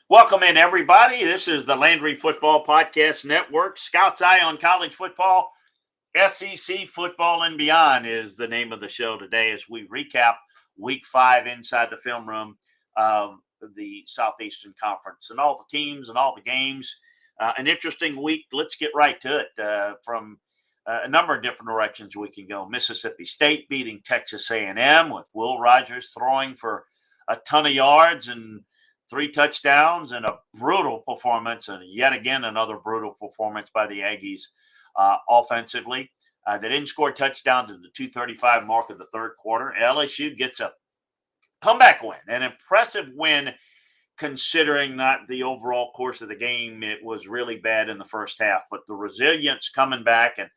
Welcome in, everybody. This is the Landry Football Podcast Network. Scout's Eye on College Football, SEC Football and Beyond is the name of the show today as we recap Week 5 inside the film room of the Southeastern Conference and all the teams and all the games. An interesting week. Let's get right to it. From a number of different directions we can go. Mississippi State beating Texas A&M with Will Rogers throwing for a ton of yards and 3 touchdowns and a brutal performance, and yet again another brutal performance by the Aggies offensively. They didn't score a touchdown to the 2:35 mark of the third quarter. LSU gets a comeback win, an impressive win considering not the overall course of the game. It was really bad in the first half, but the resilience coming back and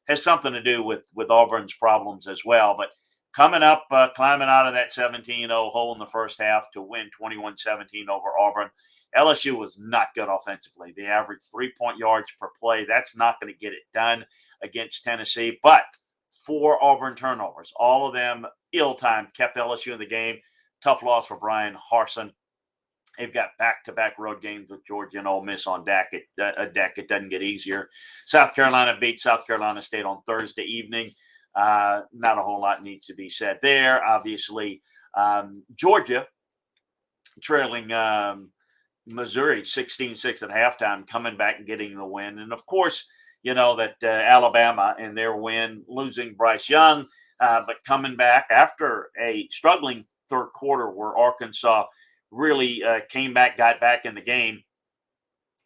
has something to do with Auburn's problems as well. But coming up, climbing out of that 17-0 hole in the first half to win 21-17 over Auburn. LSU was not good offensively. They averaged 3 yards per play. That's not going to get it done against Tennessee. But 4 Auburn turnovers, all of them ill-timed, kept LSU in the game. Tough loss for Brian Harsin. They've got back-to-back road games with Georgia and Ole Miss on deck. It doesn't get easier. South Carolina beat South Carolina State on Thursday evening. Not a whole lot needs to be said there. Obviously, Georgia trailing Missouri 16-6 at halftime, coming back and getting the win. And, of course, you know that Alabama in their win, losing Bryce Young, but coming back after a struggling third quarter where Arkansas really came back, got back in the game.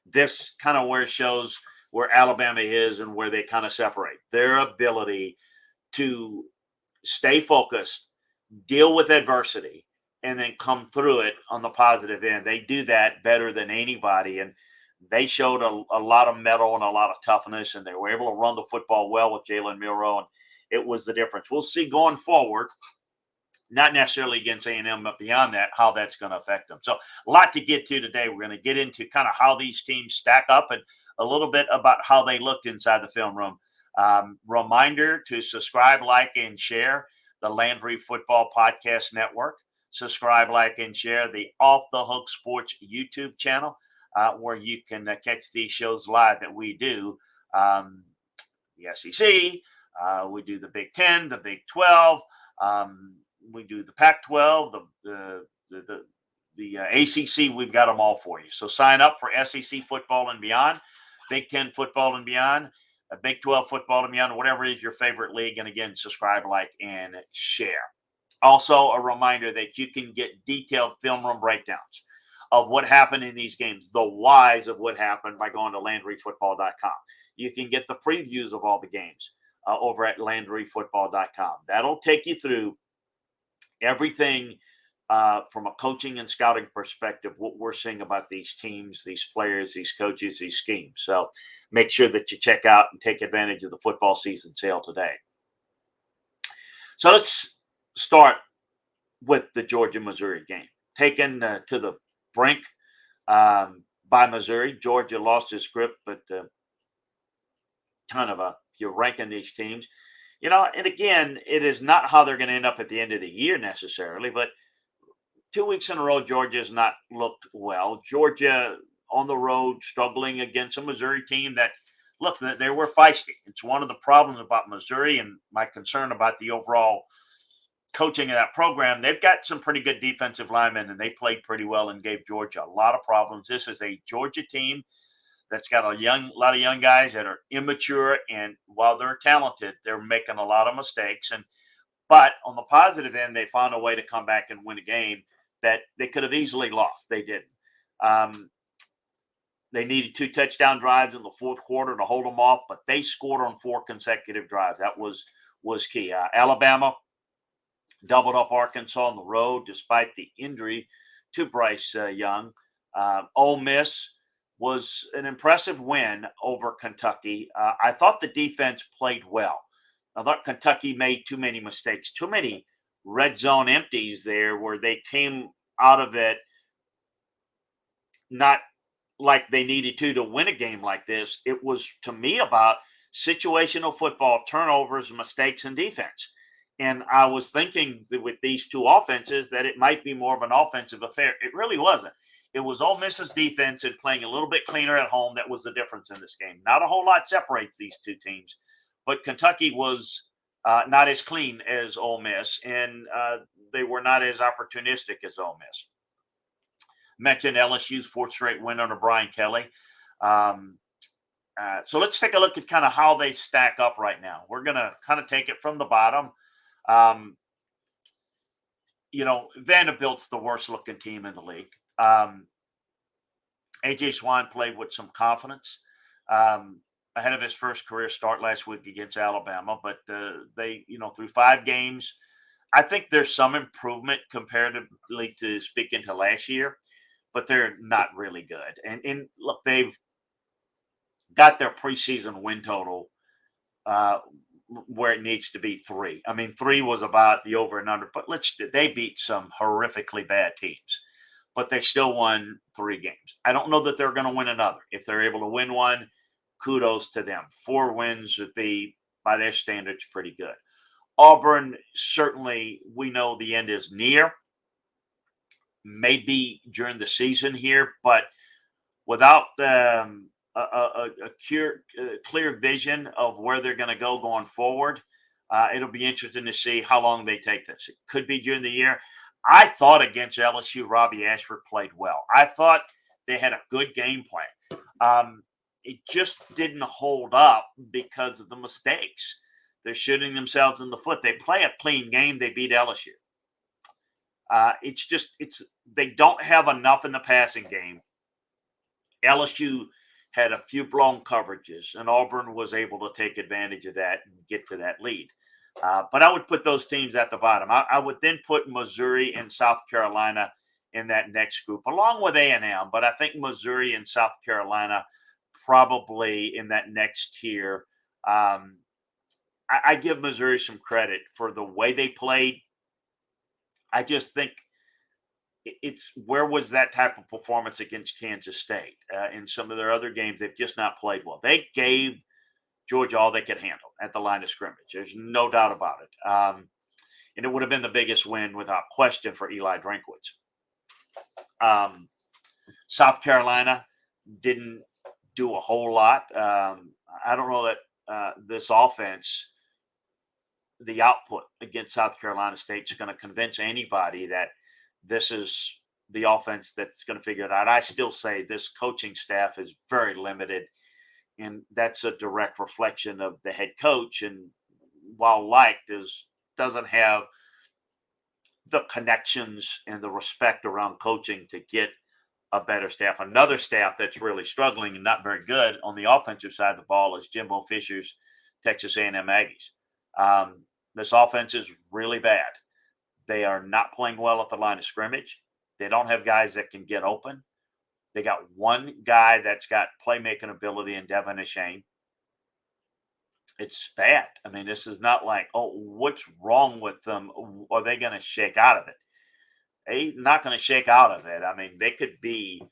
This kind of where it shows where Alabama is and where they kind of separate. Their ability to stay focused, deal with adversity, and then come through it on the positive end. They do that better than anybody, and they showed a lot of mettle and a lot of toughness, and they were able to run the football well with Jalen Milroe, and it was the difference. We'll see going forward, not necessarily against A&M, but beyond that, how that's going to affect them. So a lot to get to today. We're going to get into kind of how these teams stack up and a little bit about how they looked inside the film room. Reminder to subscribe, like, and share the Landry Football Podcast Network. Subscribe, like, and share the Off the Hook Sports YouTube channel, where you can catch these shows live that we do. The SEC, we do the Big 10, the Big 12, we do the Pac-12, the ACC. We've got them all for you. So sign up for SEC football and beyond, Big 10 football and beyond, Big 12 football and beyond, whatever is your favorite league. And again, subscribe, like, and share. Also, a reminder that you can get detailed film room breakdowns of what happened in these games, the whys of what happened, by going to LandryFootball.com. You can get the previews of all the games over at LandryFootball.com. That'll take you through everything from a coaching and scouting perspective, what we're seeing about these teams, these players, these coaches, these schemes. So make sure that you check out and take advantage of the football season sale today. So let's start with the Georgia-Missouri game. Taken to the brink by Missouri. Georgia lost his grip, but kind of if you're ranking these teams, you know, and again, it is not how they're going to end up at the end of the year necessarily, but 2 weeks in a row, Georgia has not looked well. Georgia on the road struggling against a Missouri team that, look, they were feisty. It's one of the problems about Missouri and my concern about the overall coaching of that program. They've got some pretty good defensive linemen, and they played pretty well and gave Georgia a lot of problems. This is a Georgia team that's got a lot of young guys that are immature, and while they're talented, they're making a lot of mistakes. But on the positive end, they found a way to come back and win a game that they could have easily lost. They didn't. They needed 2 touchdown drives in the fourth quarter to hold them off, but they scored on 4 consecutive drives. That was key. Alabama doubled up Arkansas on the road despite the injury to Bryce Young. Ole Miss was an impressive win over Kentucky. I thought the defense played well. I thought Kentucky made too many mistakes, too many red zone empties there where they came out of it not like they needed to win a game like this. It was, to me, about situational football, turnovers, mistakes, and defense. And I was thinking that with these two offenses that it might be more of an offensive affair. It really wasn't. It was Ole Miss's defense and playing a little bit cleaner at home that was the difference in this game. Not a whole lot separates these two teams, but Kentucky was not as clean as Ole Miss, and they were not as opportunistic as Ole Miss. Mentioned LSU's fourth straight win under Brian Kelly. So let's take a look at kind of how they stack up right now. We're going to kind of take it from the bottom. Vanderbilt's the worst looking team in the league. AJ Swan played with some confidence ahead of his first career start last week against Alabama, but they, through 5 games, I think there's some improvement comparatively to speaking to last year, but they're not really good. And look, they've got their preseason win total where it needs to be 3. I mean, 3 was about the over and under, but they beat some horrifically bad teams, but they still won 3 games. I don't know that they're going to win another. If they're able to win one, kudos to them. 4 wins would be, by their standards, pretty good. Auburn, certainly, we know the end is near, maybe during the season here, but without a clear vision of where they're going to go going forward, it'll be interesting to see how long they take this. It could be during the year. I thought against LSU, Robbie Ashford played well. I thought they had a good game plan. It just didn't hold up because of the mistakes. They're shooting themselves in the foot. They play a clean game. They beat LSU. They don't have enough in the passing game. LSU had a few blown coverages, and Auburn was able to take advantage of that and get to that lead. But I would put those teams at the bottom. I would then put Missouri and South Carolina in that next group, along with A&M. But I think Missouri and South Carolina probably in that next tier. I give Missouri some credit for the way they played. I just think it's where was that type of performance against Kansas State? In some of their other games, they've just not played well. They gave Georgia all they could handle at the line of scrimmage. There's no doubt about it. And it would have been the biggest win without question for Eli Drinkwitz. South Carolina didn't do a whole lot. I don't know that this offense, the output against South Carolina State, is going to convince anybody that this is the offense that's going to figure it out. I still say this coaching staff is very limited, and that's a direct reflection of the head coach. And while liked, doesn't have the connections and the respect around coaching to get a better staff. Another staff that's really struggling and not very good on the offensive side of the ball is Jimbo Fisher's Texas A&M Aggies. This offense is really bad. They are not playing well at the line of scrimmage. They don't have guys that can get open. They got one guy that's got playmaking ability in Devin Achane. It's bad. I mean, this is not like, oh, what's wrong with them? Are they going to shake out of it? They're not going to shake out of it. I mean, they could be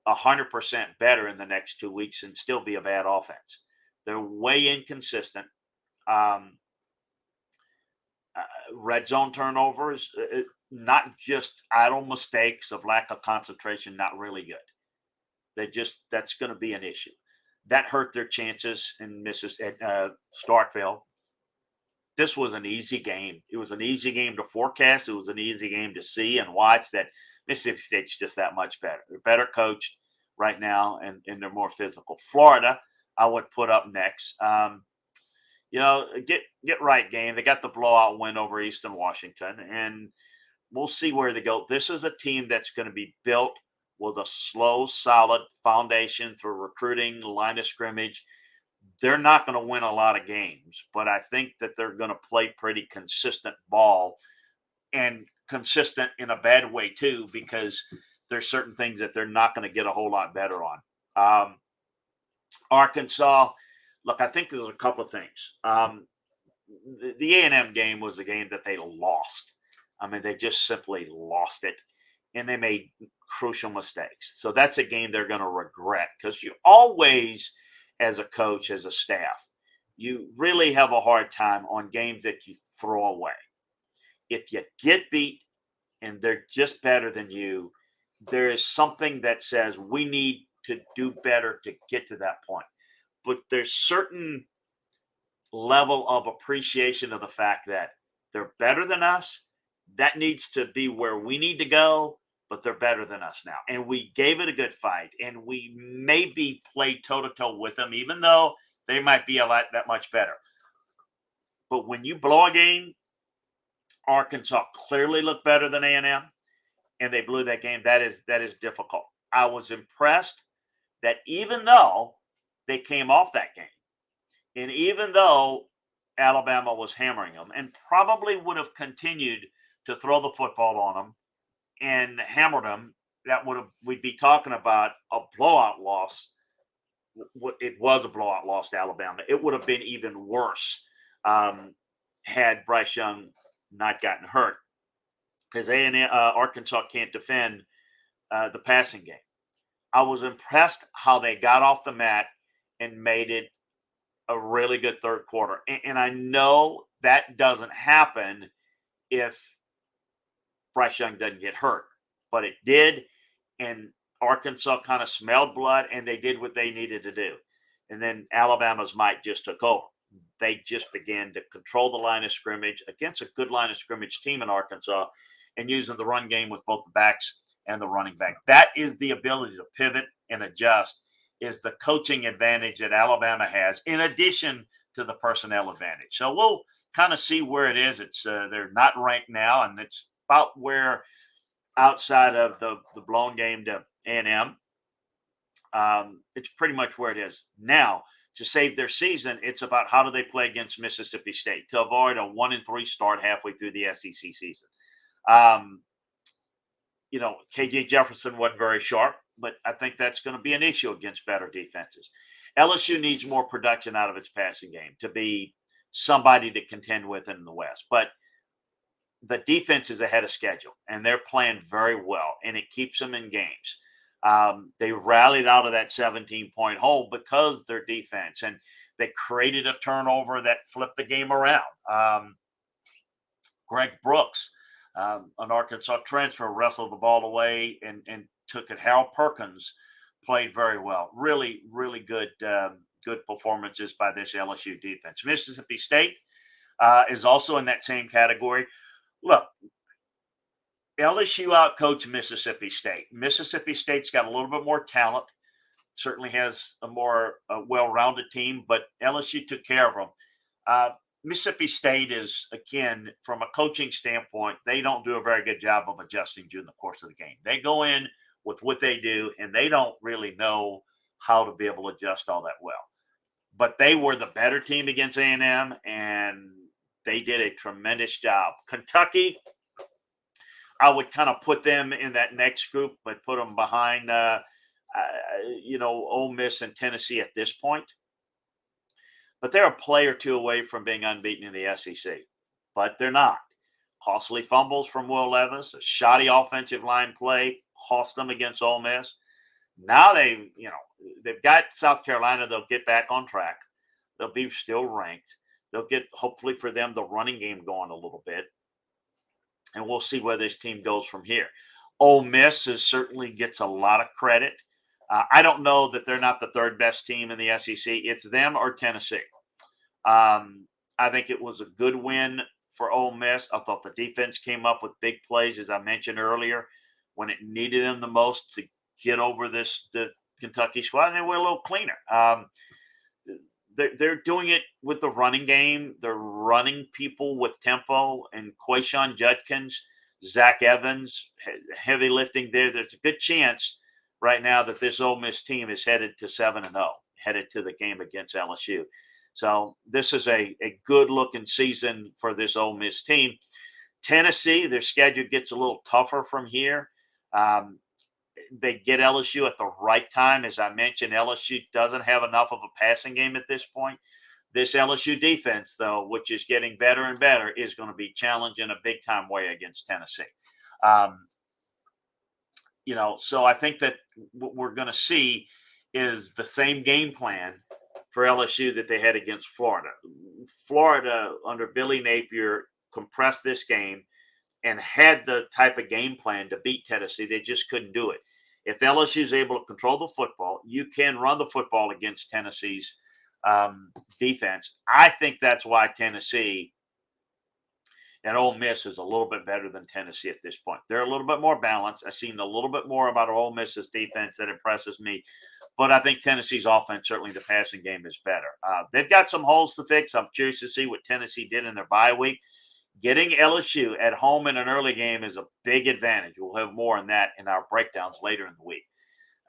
100% better in the next 2 weeks and still be a bad offense. They're way inconsistent. Red zone turnovers, not just idle mistakes of lack of concentration, not really good. That's going to be an issue. That hurt their chances in Starkville. This was an easy game. It was an easy game to forecast. It was an easy game to see and watch. That Mississippi State's just that much better. They're better coached right now, and they're more physical. Florida, I would put up next. Get right game. They got the blowout win over Eastern Washington, and we'll see where they go. This is a team that's going to be built with a slow, solid foundation through recruiting, line of scrimmage. They're not going to win a lot of games, but I think that they're going to play pretty consistent ball, and consistent in a bad way too, because there's certain things that they're not going to get a whole lot better on. Arkansas, look, I think there's a couple of things. The A&M game was a game that they lost. I mean, they just simply lost it, and they made crucial mistakes. So that's a game they're going to regret, because you always, as a coach, as a staff, you really have a hard time on games that you throw away. If you get beat and they're just better than you, there is something that says we need to do better to get to that point. But there's certain level of appreciation of the fact that they're better than us. That needs to be where we need to go, but they're better than us now. And we gave it a good fight, and we maybe played toe to toe with them, even though they might be a lot that much better. But when you blow a game, Arkansas clearly looked better than A&M, and they blew that game. That is difficult. I was impressed that even though they came off that game, and even though Alabama was hammering them and probably would have continued to throw the football on them and hammered them, we'd be talking about a blowout loss. It was a blowout loss to Alabama. It would have been even worse had Bryce Young not gotten hurt, because Arkansas can't defend the passing game. I was impressed how they got off the mat and made it a really good third quarter. And I know that doesn't happen if Bryce Young doesn't get hurt, but it did. And Arkansas kind of smelled blood, and they did what they needed to do. And then Alabama's might just took over. They just began to control the line of scrimmage against a good line of scrimmage team in Arkansas, and using the run game with both the backs and the running back. That is the ability to pivot and adjust, is the coaching advantage that Alabama has, in addition to the personnel advantage. So we'll kind of see where it is. It's they're not ranked now, and it's about where, outside of the blown game to A&M, it's pretty much where it is now. To save their season, it's about how do they play against Mississippi State to avoid a 1-3 start halfway through the SEC season. KJ Jefferson wasn't very sharp, but I think that's going to be an issue against better defenses. LSU needs more production out of its passing game to be somebody to contend with in the West. But the defense is ahead of schedule, and they're playing very well, and it keeps them in games. They rallied out of that 17-point hole because their defense, and they created a turnover that flipped the game around. Greg Brooks, an Arkansas transfer, wrestled the ball away and took it. Harold Perkins played very well. Really, really good performances by this LSU defense. Mississippi State is also in that same category. Look, LSU outcoached Mississippi State. Mississippi State's got a little bit more talent, certainly has a more well-rounded team, but LSU took care of them. Mississippi State is, again, from a coaching standpoint, they don't do a very good job of adjusting during the course of the game. They go in with what they do, and they don't really know how to be able to adjust all that well. But they were the better team against A&M, and they did a tremendous job. Kentucky, I would kind of put them in that next group, but put them behind, Ole Miss and Tennessee at this point. But they're a play or two away from being unbeaten in the SEC. But they're not. Costly fumbles from Will Levis, a shoddy offensive line play cost them against Ole Miss. Now they've got South Carolina. They'll get back on track. They'll be still ranked. They'll get, hopefully for them, the running game going a little bit. And we'll see where this team goes from here. Ole Miss certainly gets a lot of credit. I don't know that they're not the third best team in the SEC. It's them or Tennessee. I think it was a good win for Ole Miss. I thought the defense came up with big plays, as I mentioned earlier, when it needed them the most to get over the Kentucky squad. And they were a little cleaner. They're doing it with the running game. They're running people with tempo, and Quayshawn Judkins, Zach Evans, heavy lifting there. There's a good chance right now that this Ole Miss team is headed to 7-0, headed to the game against LSU. So this is a good-looking season for this Ole Miss team. Tennessee, their schedule gets a little tougher from here. They get LSU at the right time. As I mentioned, LSU doesn't have enough of a passing game at this point. This LSU defense, though, which is getting better and better, is going to be challenged in a big-time way against Tennessee. So I think that what we're going to see is the same game plan for LSU that they had against Florida. Florida, under Billy Napier, compressed this game, and had the type of game plan to beat Tennessee. They just couldn't do it. If LSU is able to control the football, you can run the football against Tennessee's defense. I think that's why Tennessee and Ole Miss is a little bit better than Tennessee at this point. They're a little bit more balanced. I've seen a little bit more about Ole Miss's defense that impresses me. But I think Tennessee's offense, certainly the passing game, is better. They've got some holes to fix. I'm curious to see what Tennessee did in their bye week. Getting LSU at home in an early game is a big advantage. We'll have more on that in our breakdowns later in the week.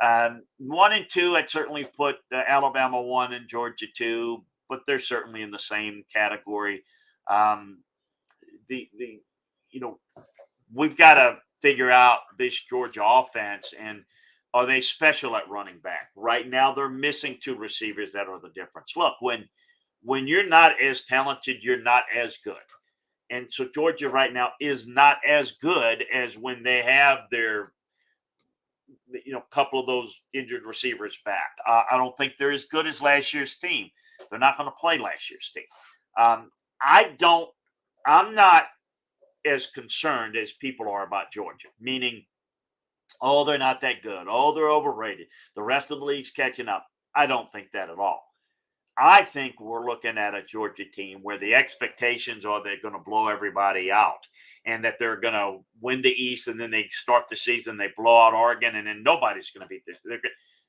1 and 2, I'd certainly put Alabama 1 and Georgia 2, but they're certainly in the same category. The we've got to figure out this Georgia offense, and are they special at running back? Right now, they're missing 2 receivers that are the difference. Look, when you're not as talented, you're not as good. And so Georgia right now is not as good as when they have their couple of those injured receivers back. I don't think they're as good as last year's team. They're not going to play last year's team. I'm not as concerned as people are about Georgia, meaning, oh, they're not that good. Oh, they're overrated. The rest of the league's catching up. I don't think that at all. I think we're looking at a Georgia team where the expectations are they're going to blow everybody out and that they're going to win the East, and then they start the season, they blow out Oregon, and then nobody's going to beat this.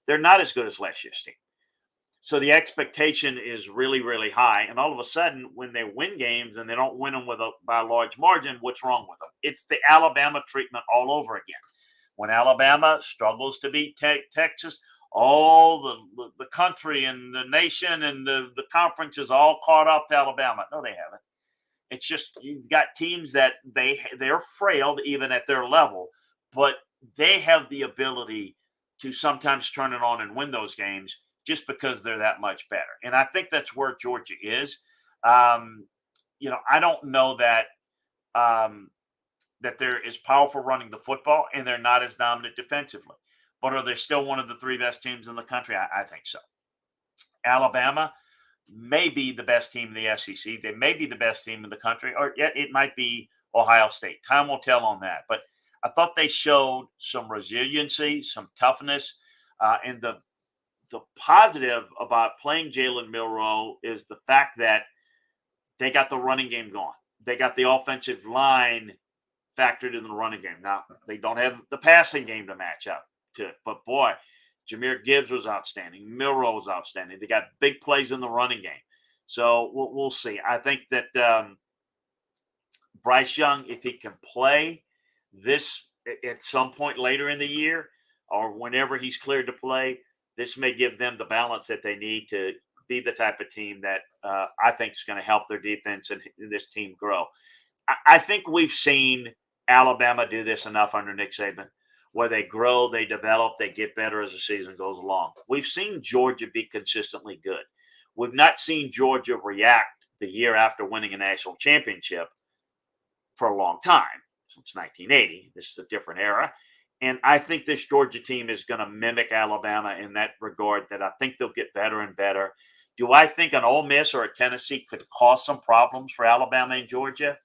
They're not as good as last year's team. So the expectation is really, really high. And all of a sudden, when they win games and they don't win them by a large margin, what's wrong with them? It's the Alabama treatment all over again. When Alabama struggles to beat Texas, all the country and the nation and the conference is all caught up to Alabama. No, they haven't. It's just you've got teams that they're frail even at their level, but they have the ability to sometimes turn it on and win those games just because they're that much better. And I think that's where Georgia is. I don't know that that they're as powerful running the football and they're not as dominant defensively. But are they still one of the 3 best teams in the country? I think so. Alabama may be the best team in the SEC. They may be the best team in the country, or yet it might be Ohio State. Time will tell on that. But I thought they showed some resiliency, some toughness, and the positive about playing Jalen Milroe is the fact that they got the running game going. They got the offensive line factored in the running game. Now, they don't have the passing game to match up to it. But, boy, Jahmyr Gibbs was outstanding. Milroe was outstanding. They got big plays in the running game. So we'll see. I think that Bryce Young, if he can play this at some point later in the year or whenever he's cleared to play, this may give them the balance that they need to be the type of team that I think is going to help their defense and this team grow. I think we've seen Alabama do this enough under Nick Saban, where they grow, they develop, they get better as the season goes along. We've seen Georgia be consistently good. We've not seen Georgia react the year after winning a national championship for a long time, since 1980. This is a different era. And I think this Georgia team is going to mimic Alabama in that regard, that I think they'll get better and better. Do I think an Ole Miss or a Tennessee could cause some problems for Alabama and Georgia?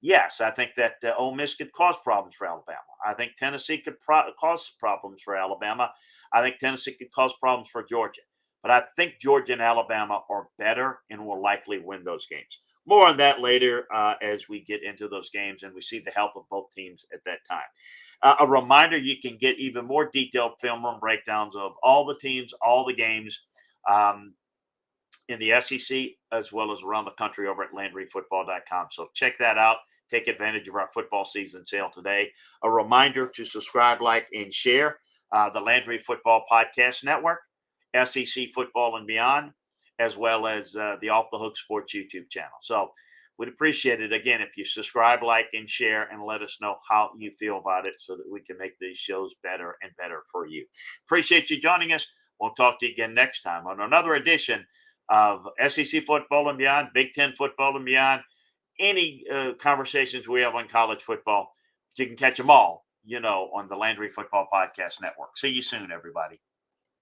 Yes, I think that Ole Miss could cause problems for Alabama. I think Tennessee could cause problems for Alabama. I think Tennessee could cause problems for Georgia. But I think Georgia and Alabama are better and will likely win those games. More on that later as we get into those games and we see the health of both teams at that time. A reminder, you can get even more detailed film room breakdowns of all the teams, all the games in the SEC as well as around the country over at LandryFootball.com. So check that out. Take advantage of our football season sale today. A reminder to subscribe, like, and share the Landry Football Podcast Network, SEC Football and Beyond, as well as the Off the Hook Sports YouTube channel. So we'd appreciate it, again, if you subscribe, like, and share, and let us know how you feel about it so that we can make these shows better and better for you. Appreciate you joining us. We'll talk to you again next time on another edition of SEC Football and Beyond, Big Ten Football and Beyond, any conversations we have on college football. You can catch them all, on the Landry Football Podcast Network. See you soon, everybody.